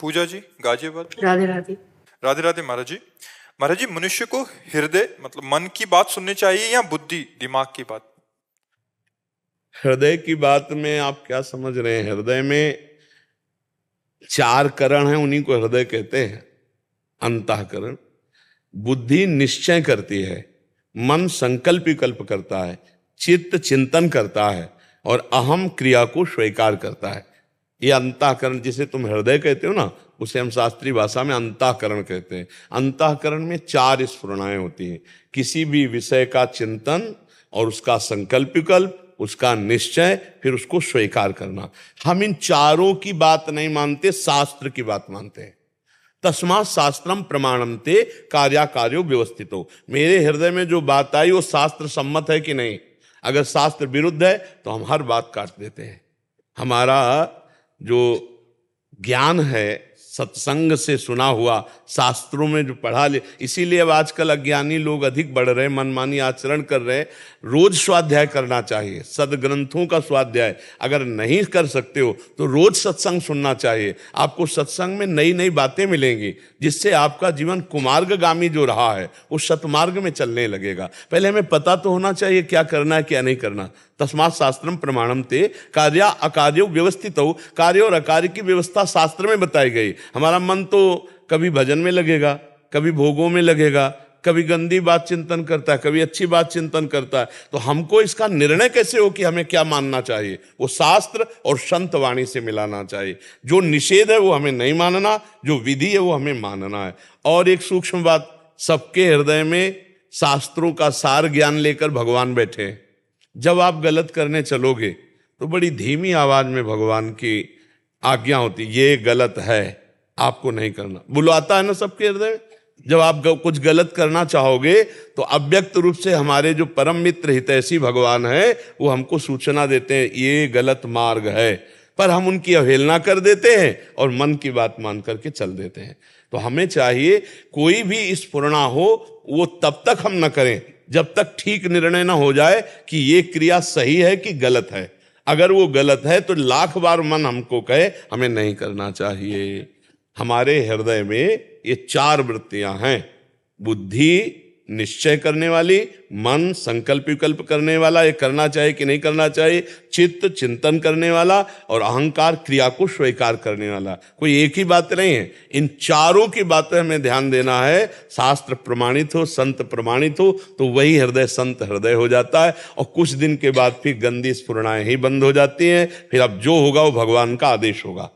पूजा जी गाजियाबाद। राधे राधे। राधे राधे महाराज जी। महाराज जी, मनुष्य को हृदय मतलब मन की बात सुननी चाहिए या बुद्धि दिमाग की बात? हृदय की बात में आप क्या समझ रहे हैं? हृदय में 4 करण हैं, उन्हीं को हृदय कहते हैं। अंतःकरण। बुद्धि निश्चय करती है, मन संकल्प विकल्प करता है, चित्त चिंतन करता है और अहम क्रिया को स्वीकार करता है। ये अंतःकरण जिसे तुम हृदय कहते हो ना, उसे हम शास्त्रीय भाषा में अंतःकरण कहते हैं। अंतःकरण में 4 स्फुरणाएं होती हैं। किसी भी विषय का चिंतन और उसका संकल्प विकल्प, उसका निश्चय, फिर उसको स्वीकार करना। हम इन चारों की बात नहीं मानते, शास्त्र की बात मानते हैं। तस्मात् शास्त्रम प्रमाणन्ते कार्याकार्यो व्यवस्थितो। मेरे हृदय में जो बात आई वो शास्त्र सम्मत है कि नहीं? अगर शास्त्र विरुद्ध है तो हम हर बात काट देते हैं। हमारा जो ज्ञान है सत्संग से सुना हुआ, शास्त्रों में जो पढ़ा ले, इसीलिए अब आजकल अज्ञानी लोग अधिक बढ़ रहे हैं, मनमानी आचरण कर रहे हैं। रोज स्वाध्याय करना चाहिए, सदग्रंथों का स्वाध्याय। अगर नहीं कर सकते हो तो रोज सत्संग सुनना चाहिए। आपको सत्संग में नई नई बातें मिलेंगी, जिससे आपका जीवन कुमार्गगामी जो रहा है वो सतमार्ग में चलने लगेगा। पहले हमें पता तो होना चाहिए क्या करना है क्या नहीं करना। तस्मात् शास्त्रम प्रमाणम ते कार्य अकार्यो व्यवस्थित हो। कार्य और अकार्य की व्यवस्था शास्त्र में बताई गई। हमारा मन तो कभी भजन में लगेगा, कभी भोगों में लगेगा, कभी गंदी बात चिंतन करता है, कभी अच्छी बात चिंतन करता है। तो हमको इसका निर्णय कैसे हो कि हमें क्या मानना चाहिए? वो शास्त्र और संत वाणी से मिलाना चाहिए। जो निषेध है वो हमें नहीं मानना, जो विधि है वो हमें मानना है। और एक सूक्ष्म बात, सबके हृदय में शास्त्रों का सार ज्ञान लेकर भगवान बैठे हैं। जब आप गलत करने चलोगे तो बड़ी धीमी आवाज में भगवान की आज्ञा होती, ये गलत है, आपको नहीं करना। बुलाता है ना सबके हृदय में। जब आप कुछ गलत करना चाहोगे तो अव्यक्त रूप से हमारे जो परम मित्र हितैषी भगवान है वो हमको सूचना देते हैं, ये गलत मार्ग है। पर हम उनकी अवहेलना कर देते हैं और मन की बात मान करके चल देते हैं। तो हमें चाहिए कोई भी स्फुरणा हो वो तब तक हम न करें जब तक ठीक निर्णय ना हो जाए कि ये क्रिया सही है कि गलत है। अगर वो गलत है तो लाख बार मन हमको कहे हमें नहीं करना चाहिए। हमारे हृदय में ये 4 वृत्तियां हैं, बुद्धि निश्चय करने वाली, मन संकल्प विकल्प करने वाला, ये करना चाहिए कि नहीं करना चाहिए, चित्त चिंतन करने वाला और अहंकार क्रिया को स्वीकार करने वाला। कोई एक ही बात नहीं है, इन चारों की बातें हमें ध्यान देना है। शास्त्र प्रमाणित हो, संत प्रमाणित हो तो वही हृदय संत हृदय हो जाता है। और कुछ दिन के बाद फिर गंदी स्फुरणाएं ही बंद हो जाती हैं। फिर अब जो होगा वो भगवान का आदेश होगा।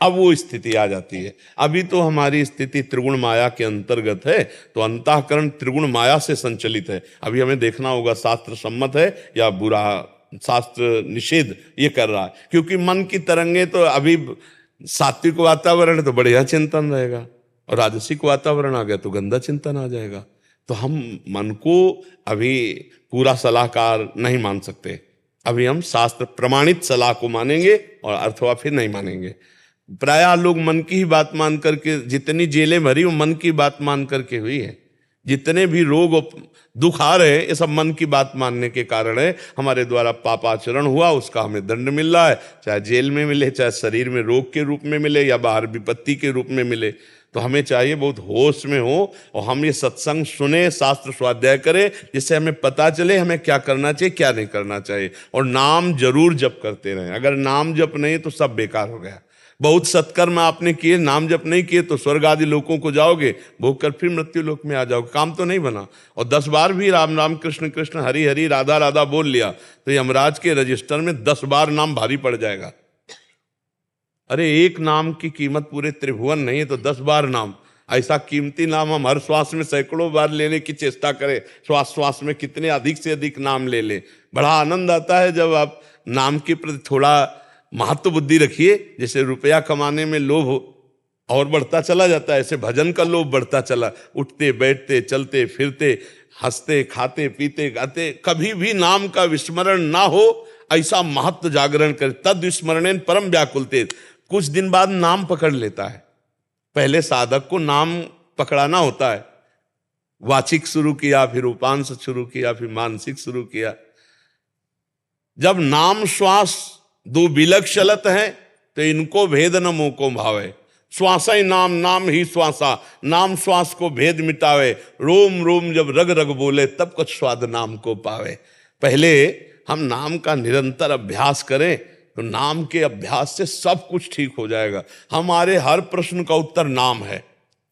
अब वो स्थिति आ जाती है। अभी तो हमारी स्थिति त्रिगुण माया के अंतर्गत है, तो अंतःकरण त्रिगुण माया से संचलित है। अभी हमें देखना होगा शास्त्र सम्मत है या बुरा, शास्त्र निषेध ये कर रहा है। क्योंकि मन की तरंगे तो अभी सात्विक वातावरण है तो बढ़िया चिंतन रहेगा, और राजसिक वातावरण आ गया तो गंदा चिंतन आ जाएगा। तो हम मन को अभी पूरा सलाहकार नहीं मान सकते। अभी हम शास्त्र प्रमाणित सलाह को मानेंगे और अथवा फिर नहीं मानेंगे। प्रायः लोग मन की ही बात मान करके, जितनी जेलें भरी वो मन की बात मान करके हुई है। जितने भी रोग दुख आ रहे हैं ये सब मन की बात मानने के कारण है। हमारे द्वारा पापाचरण हुआ, उसका हमें दंड मिल रहा है, चाहे जेल में मिले, चाहे शरीर में रोग के रूप में मिले या बाहर विपत्ति के रूप में मिले। तो हमें चाहिए बहुत होश में हो और हम ये सत्संग सुने, शास्त्र स्वाध्याय करें, जिससे हमें पता चले हमें क्या करना चाहिए क्या नहीं करना चाहिए। और नाम जरूर जप करते रहें। अगर नाम जप नहीं तो सब बेकार हो गया। बहुत सत्कर्म आपने किए, नाम जप नहीं किए तो स्वर्ग आदि लोकों को जाओगे, भोग कर फिर मृत्यु लोक में आ जाओगे, काम तो नहीं बना। और 10 बार भी राम राम कृष्ण कृष्ण हरि हरि राधा राधा बोल लिया तो यमराज के रजिस्टर में 10 बार नाम भारी पड़ जाएगा। अरे एक नाम की कीमत पूरे त्रिभुवन नहीं है तो 10 बार नाम, ऐसा कीमती नाम हम हर श्वास में सैकड़ों बार लेने की चेष्टा करें। श्वास श्वास में कितने अधिक से अधिक नाम ले ले। बड़ा आनंद आता है जब आप नाम के प्रति थोड़ा महत्व बुद्धि रखिए। जैसे रुपया कमाने में लोभ और बढ़ता चला जाता है, ऐसे भजन का लोभ बढ़ता चला। उठते बैठते चलते फिरते हंसते खाते पीते गाते कभी भी नाम का विस्मरण ना हो, ऐसा महत्व जागरण कर। तद विस्मरणेन परम व्याकुलते। कुछ दिन बाद नाम पकड़ लेता है। पहले साधक को नाम पकड़ाना होता है। वाचिक शुरू किया, फिर उपांश शुरू किया, फिर मानसिक शुरू किया। जब नाम श्वास 2 बिलक चलत हैं तो इनको भेद न मोह को भावे। श्वासा ही नाम, नाम ही श्वासा, नाम श्वास को भेद मिटावे, रोम रोम जब रग रग बोले तब कुछ स्वाद नाम को पावे। पहले हम नाम का निरंतर अभ्यास करें तो नाम के अभ्यास से सब कुछ ठीक हो जाएगा। हमारे हर प्रश्न का उत्तर नाम है।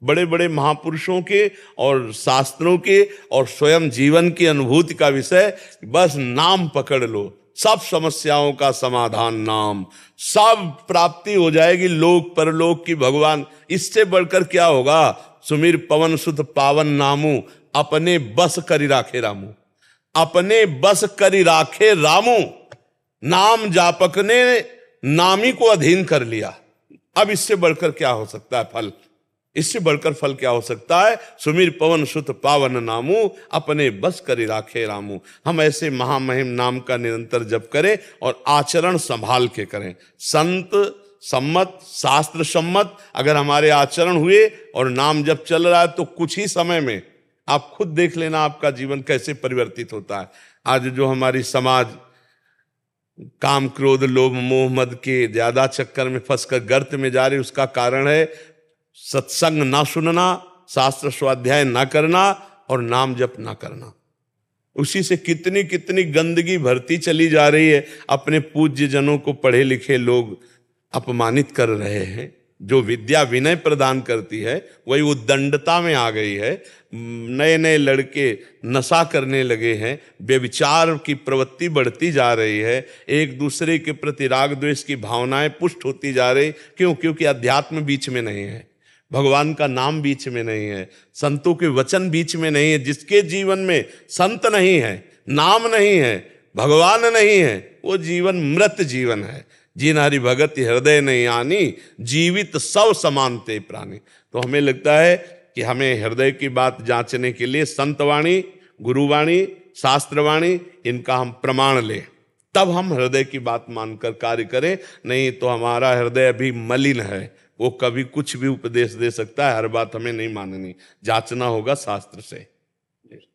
बड़े बड़े महापुरुषों के और शास्त्रों के और स्वयं जीवन की अनुभूति का विषय, बस नाम पकड़ लो, सब समस्याओं का समाधान नाम, सब प्राप्ति हो जाएगी लोक परलोक की। भगवान इससे बढ़कर क्या होगा? सुमिर पवन सुत पावन नामू, अपने बस करी राखे रामू, अपने बस करी राखे रामू। नाम जापक ने नामी को अधीन कर लिया। अब इससे बढ़कर क्या हो सकता है फल? इससे बढ़कर फल क्या हो सकता है? सुमिर पवन सुत पावन नामू, अपने बस करी राखे रामू। हम ऐसे महामहिम नाम का निरंतर जप करें और आचरण संभाल के करें। संत सम्मत, शास्त्र सम्मत अगर हमारे आचरण हुए और नाम जप चल रहा है तो कुछ ही समय में आप खुद देख लेना आपका जीवन कैसे परिवर्तित होता है। आज जो हमारी समाज काम क्रोध लोभ मोह मद के ज्यादा चक्कर में फंसकर गर्त में जा रही, उसका कारण है सत्संग ना सुनना, शास्त्र स्वाध्याय ना करना और नाम जप ना करना। उसी से कितनी कितनी गंदगी भरती चली जा रही है। अपने पूज्य जनों को पढ़े लिखे लोग अपमानित कर रहे हैं। जो विद्या विनय प्रदान करती है वही उद्दंडता में आ गई है। नए नए लड़के नशा करने लगे हैं, व्यभिचार की प्रवृत्ति बढ़ती जा रही है, एक दूसरे के प्रति राग द्वेष की भावनाएं पुष्ट होती जा रही। क्यों? क्योंकि अध्यात्म बीच में नहीं है, भगवान का नाम बीच में नहीं है, संतों के वचन बीच में नहीं है। जिसके जीवन में संत नहीं है, नाम नहीं है, भगवान नहीं है, वो जीवन मृत जीवन है। जिन हरि भगत हृदय नहीं आनी, जीवित सब समानते प्राणी। तो हमें लगता है कि हमें हृदय की बात जांचने के लिए संतवाणी, गुरुवाणी, शास्त्रवाणी इनका हम प्रमाण लें, तब हम हृदय की बात मानकर कार्य करें। नहीं तो हमारा हृदय अभी मलिन है, वो कभी कुछ भी उपदेश दे सकता है। हर बात हमें नहीं माननी, जांचना होगा शास्त्र से।